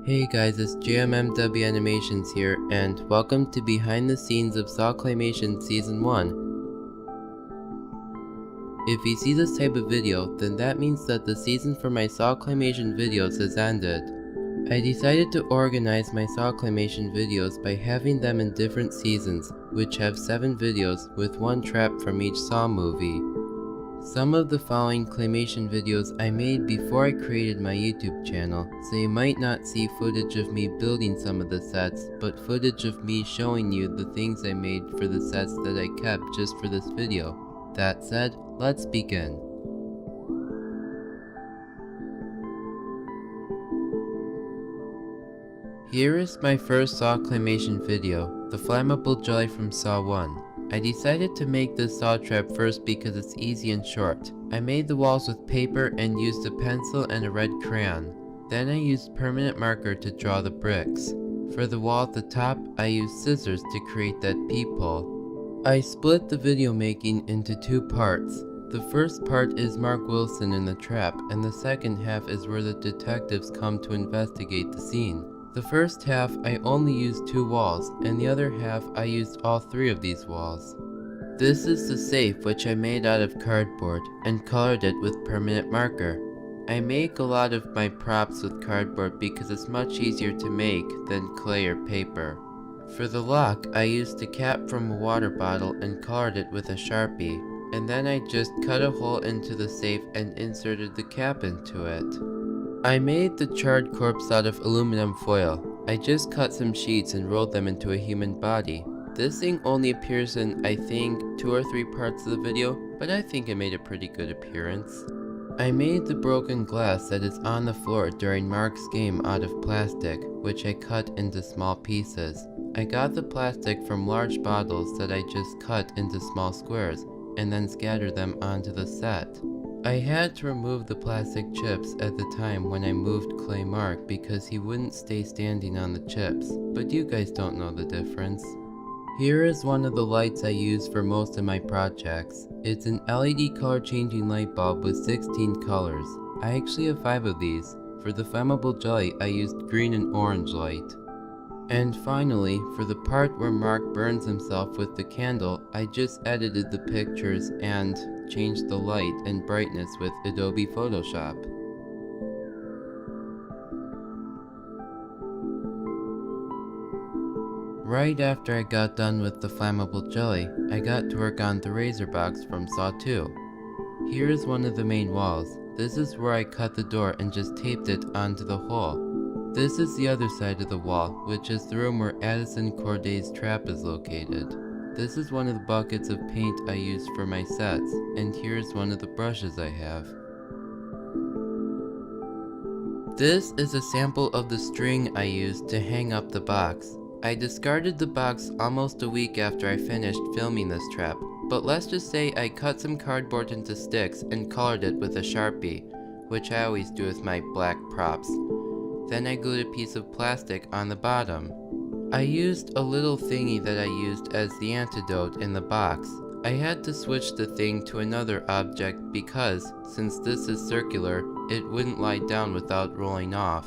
Hey guys, it's JMMW Animations here, and welcome to behind the scenes of Saw Claymation Season 1. If you see this type of video, then that means that the season for my Saw Claymation videos has ended. I decided to organize my Saw Claymation videos by having them in different seasons, which have 7 videos with 1 trap from each Saw movie. Some of the following claymation videos I made before I created my YouTube channel, so you might not see footage of me building some of the sets, but footage of me showing you the things I made for the sets that I kept just for this video. That said, let's begin. Here is my first Saw Claymation video, the Flammable Jelly from Saw 1. I decided to make this saw trap first because it's easy and short. I made the walls with paper and used a pencil and a red crayon. Then I used permanent marker to draw the bricks. For the wall at the top, I used scissors to create that peephole. I split the video making into 2 parts. The first part is Mark Wilson in the trap, and the second half is where the detectives come to investigate the scene. The first half I only used 2 walls, and the other half I used all 3 of these walls. This is the safe, which I made out of cardboard and colored it with permanent marker. I make a lot of my props with cardboard because it's much easier to make than clay or paper. For the lock, I used a cap from a water bottle and colored it with a Sharpie, and then I just cut a hole into the safe and inserted the cap into it. I made the charred corpse out of aluminum foil. I just cut some sheets and rolled them into a human body. This thing only appears in, I think, 2 or 3 parts of the video, but I think it made a pretty good appearance. I made the broken glass that is on the floor during Mark's game out of plastic, which I cut into small pieces. I got the plastic from large bottles that I just cut into small squares, and then scattered them onto the set. I had to remove the plastic chips at the time when I moved Clay Mark because he wouldn't stay standing on the chips, but you guys don't know the difference. Here is one of the lights I use for most of my projects. It's an LED color changing light bulb with 16 colors. I actually have 5 of these. For the Flammable Jelly I used green and orange light. And finally, for the part where Mark burns himself with the candle, I just edited the pictures and changed the light and brightness with Adobe Photoshop. Right after I got done with the Flammable Jelly, I got to work on the razor box from Saw 2. Here is one of the main walls. This is where I cut the door and just taped it onto the hole. This is the other side of the wall, which is the room where Addison Corday's trap is located. This is one of the buckets of paint I used for my sets, and here's one of the brushes I have. This is a sample of the string I used to hang up the box. I discarded the box almost a week after I finished filming this trap, but let's just say I cut some cardboard into sticks and colored it with a Sharpie, which I always do with my black props. Then I glued a piece of plastic on the bottom. I used a little thingy that I used as the antidote in the box. I had to switch the thing to another object because, since this is circular, it wouldn't lie down without rolling off.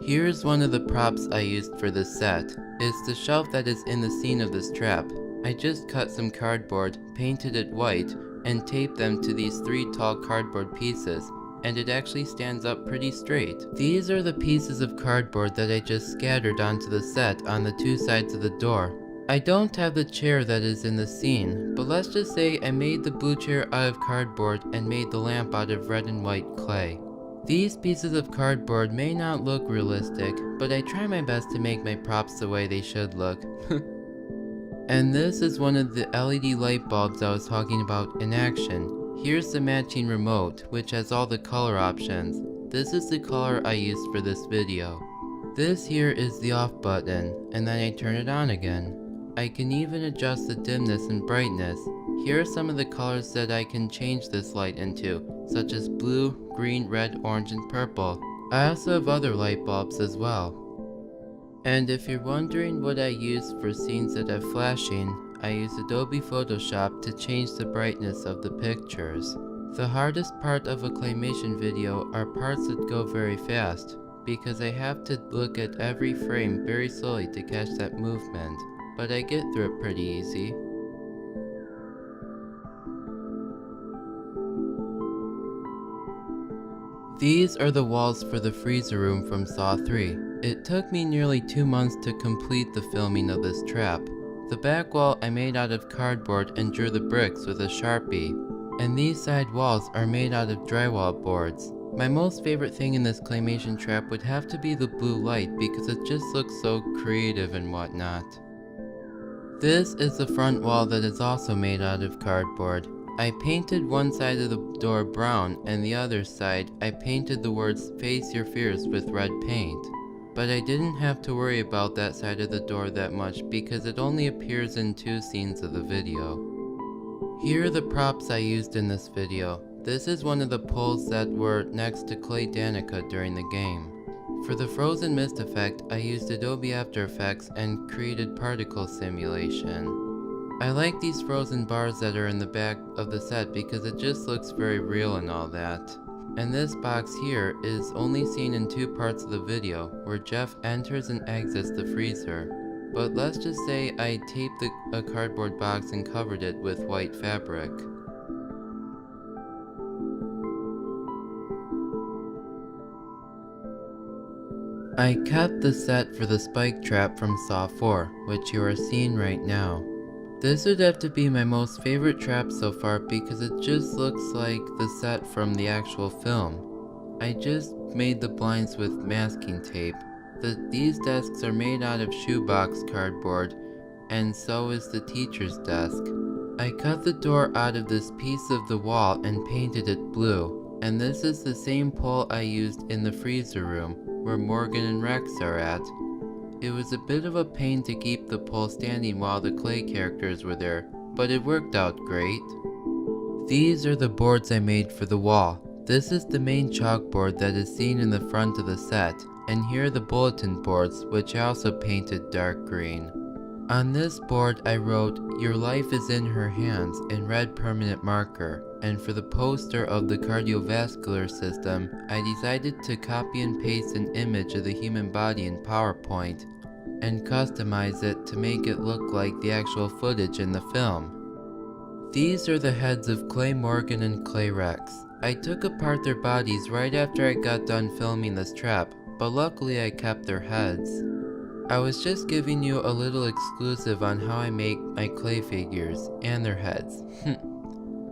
Here's one of the props I used for this set. It's the shelf that is in the scene of this trap. I just cut some cardboard, painted it white, and taped them to these 3 tall cardboard pieces. And it actually stands up pretty straight. These are the pieces of cardboard that I just scattered onto the set on the 2 sides of the door. I don't have the chair that is in the scene, but let's just say I made the blue chair out of cardboard and made the lamp out of red and white clay. These pieces of cardboard may not look realistic, but I try my best to make my props the way they should look. And this is one of the LED light bulbs I was talking about in action. Here's the matching remote, which has all the color options. This is the color I used for this video. This here is the off button, and then I turn it on again. I can even adjust the dimness and brightness. Here are some of the colors that I can change this light into, such as blue, green, red, orange, and purple. I also have other light bulbs as well. And if you're wondering what I use for scenes that have flashing, I use Adobe Photoshop to change the brightness of the pictures. The hardest part of a claymation video are parts that go very fast. because I have to look at every frame very slowly to catch that movement, but I get through it pretty easy. These are the walls for the freezer room from Saw 3. It took me nearly 2 months to complete the filming of this trap. The back wall I made out of cardboard and drew the bricks with a Sharpie. And these side walls are made out of drywall boards. My most favorite thing in this claymation trap would have to be the blue light because it just looks so creative and whatnot. This is the front wall that is also made out of cardboard. I painted one side of the door brown and the other side I painted the words "Face Your Fears" with red paint. But I didn't have to worry about that side of the door that much because it only appears in 2 scenes of the video. Here are the props I used in this video. This is one of the poles that were next to Clay Danica during the game. For the frozen mist effect, I used Adobe After Effects and created particle simulation. I like these frozen bars that are in the back of the set because it just looks very real and all that. And this box here is only seen in 2 parts of the video, where Jeff enters and exits the freezer. But let's just say I taped a cardboard box and covered it with white fabric. I kept the set for the spike trap from Saw 4, which you are seeing right now. This would have to be my most favorite trap so far because it just looks like the set from the actual film. I just made the blinds with masking tape. These desks are made out of shoebox cardboard, and so is the teacher's desk. I cut the door out of this piece of the wall and painted it blue, and this is the same pole I used in the freezer room, where Morgan and Rex are at. It was a bit of a pain to keep the pole standing while the clay characters were there, but it worked out great. These are the boards I made for the wall. This is the main chalkboard that is seen in the front of the set, and here are the bulletin boards, which I also painted dark green. On this board I wrote, "Your life is in her hands" in red permanent marker, and for the poster of the cardiovascular system, I decided to copy and paste an image of the human body in PowerPoint and customize it to make it look like the actual footage in the film. These are the heads of Clay Morgan and Clay Rex. I took apart their bodies right after I got done filming this trap, but luckily I kept their heads. I was just giving you a little exclusive on how I make my clay figures and their heads.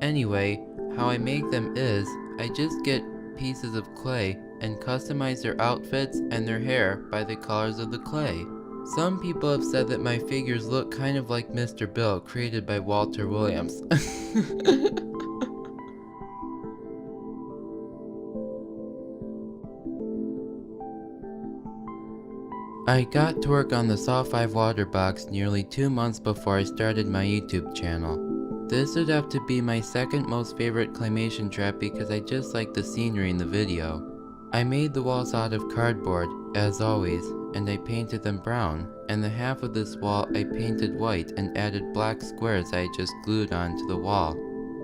Anyway, how I make them is, I just get pieces of clay and customize their outfits and their hair by the colors of the clay. Some people have said that my figures look kind of like Mr. Bill, created by Walter Williams. I got to work on the Saw 5 water box nearly 2 months before I started my YouTube channel. This would have to be my second most favorite claymation trap because I just like the scenery in the video. I made the walls out of cardboard, as always, and I painted them brown, and the half of this wall I painted white and added black squares I just glued onto the wall.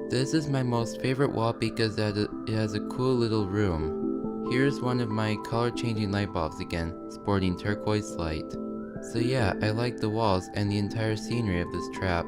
This is my most favorite wall because it has a cool little room. Here's one of my color changing light bulbs again, sporting turquoise light. So yeah, I like the walls and the entire scenery of this trap.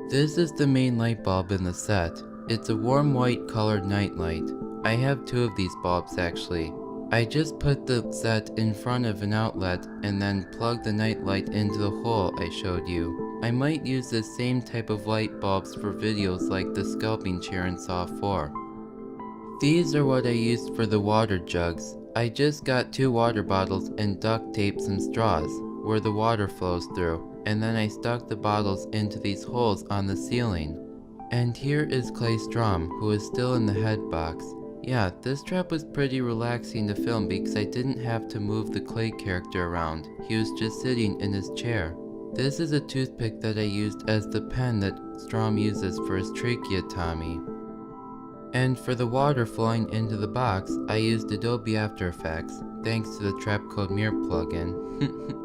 This is the main light bulb in the set. It's a warm white colored night light. I have 2 of these bulbs actually. I just put the set in front of an outlet and then plugged the night light into the hole I showed you. I might use this same type of light bulbs for videos like the scalping chair in Saw 4. These are what I used for the water jugs. I just got 2 water bottles and duct taped some straws where the water flows through, and then I stuck the bottles into these holes on the ceiling. And here is Clay Strom, who is still in the head box. Yeah, this trap was pretty relaxing to film because I didn't have to move the clay character around. He was just sitting in his chair. This is a toothpick that I used as the pen that Strom uses for his tracheotomy. And for the water flowing into the box, I used Adobe After Effects, thanks to the Trapcode Mirror plugin.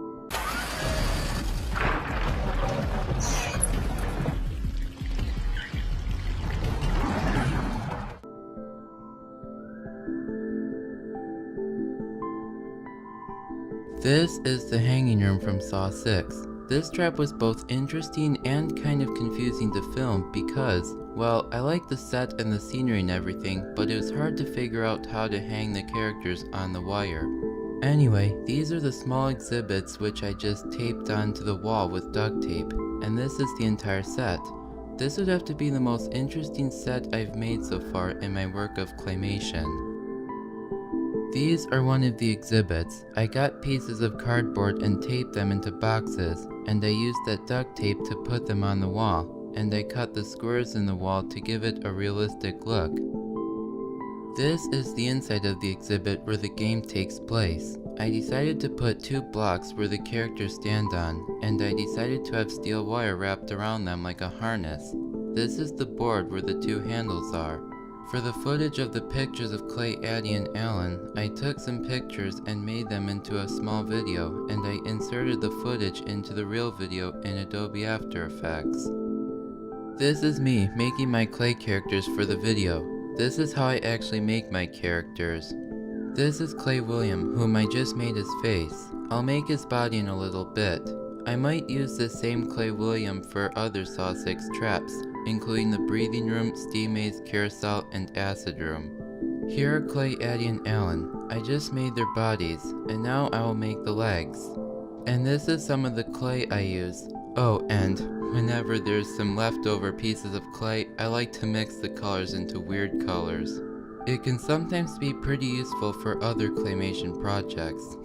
This is the hanging room from Saw 6. This trap was both interesting and kind of confusing to film because, well, I liked the set and the scenery and everything, but it was hard to figure out how to hang the characters on the wire. Anyway, these are the small exhibits which I just taped onto the wall with duct tape, and this is the entire set. This would have to be the most interesting set I've made so far in my work of claymation. These are one of the exhibits. I got pieces of cardboard and taped them into boxes, and I used that duct tape to put them on the wall, and I cut the squares in the wall to give it a realistic look. This is the inside of the exhibit where the game takes place. I decided to put 2 blocks where the characters stand on, and I decided to have steel wire wrapped around them like a harness. This is the board where the 2 handles are. For the footage of the pictures of CO.AG and Alan, I took some pictures and made them into a small video, and I inserted the footage into the real video in Adobe After Effects. This is me making my clay characters for the video. This is how I actually make my characters. This is Clay William, whom I just made his face. I'll make his body in a little bit. I might use this same Clay William for other Saw 6 traps, including the breathing room, steam maze, carousel, and acid room. Here are CO.AG and Alan. I just made their bodies, and now I will make the legs. And this is some of the clay I use. Oh, and whenever there's some leftover pieces of clay, I like to mix the colors into weird colors. It can sometimes be pretty useful for other claymation projects.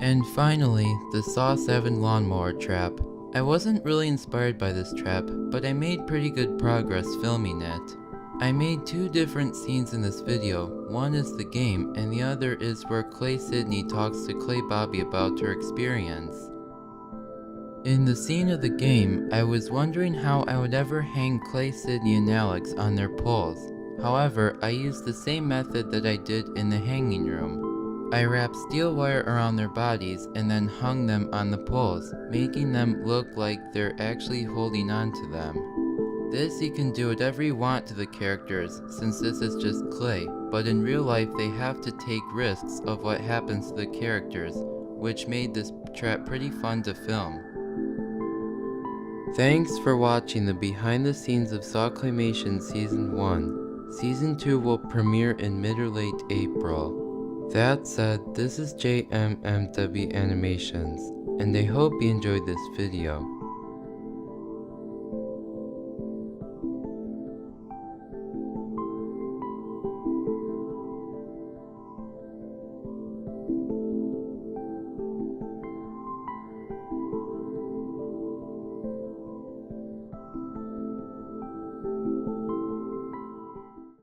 And finally, the Saw VII Lawnmower Trap. I wasn't really inspired by this trap, but I made pretty good progress filming it. I made 2 different scenes in this video. One is the game, and the other is where Clay Sydney talks to Clay Bobby about her experience. In the scene of the game, I was wondering how I would ever hang Clay, Sydney, and Alex on their poles. However, I used the same method that I did in the hanging room. I wrapped steel wire around their bodies and then hung them on the poles, making them look like they're actually holding on to them. This you can do whatever you want to the characters, since this is just clay, but in real life they have to take risks of what happens to the characters, which made this trap pretty fun to film. Thanks for watching the behind the scenes of Saw Claymation Season 1. Season 2 will premiere in mid or late April. That said, this is JMMW Animations, and I hope you enjoyed this video.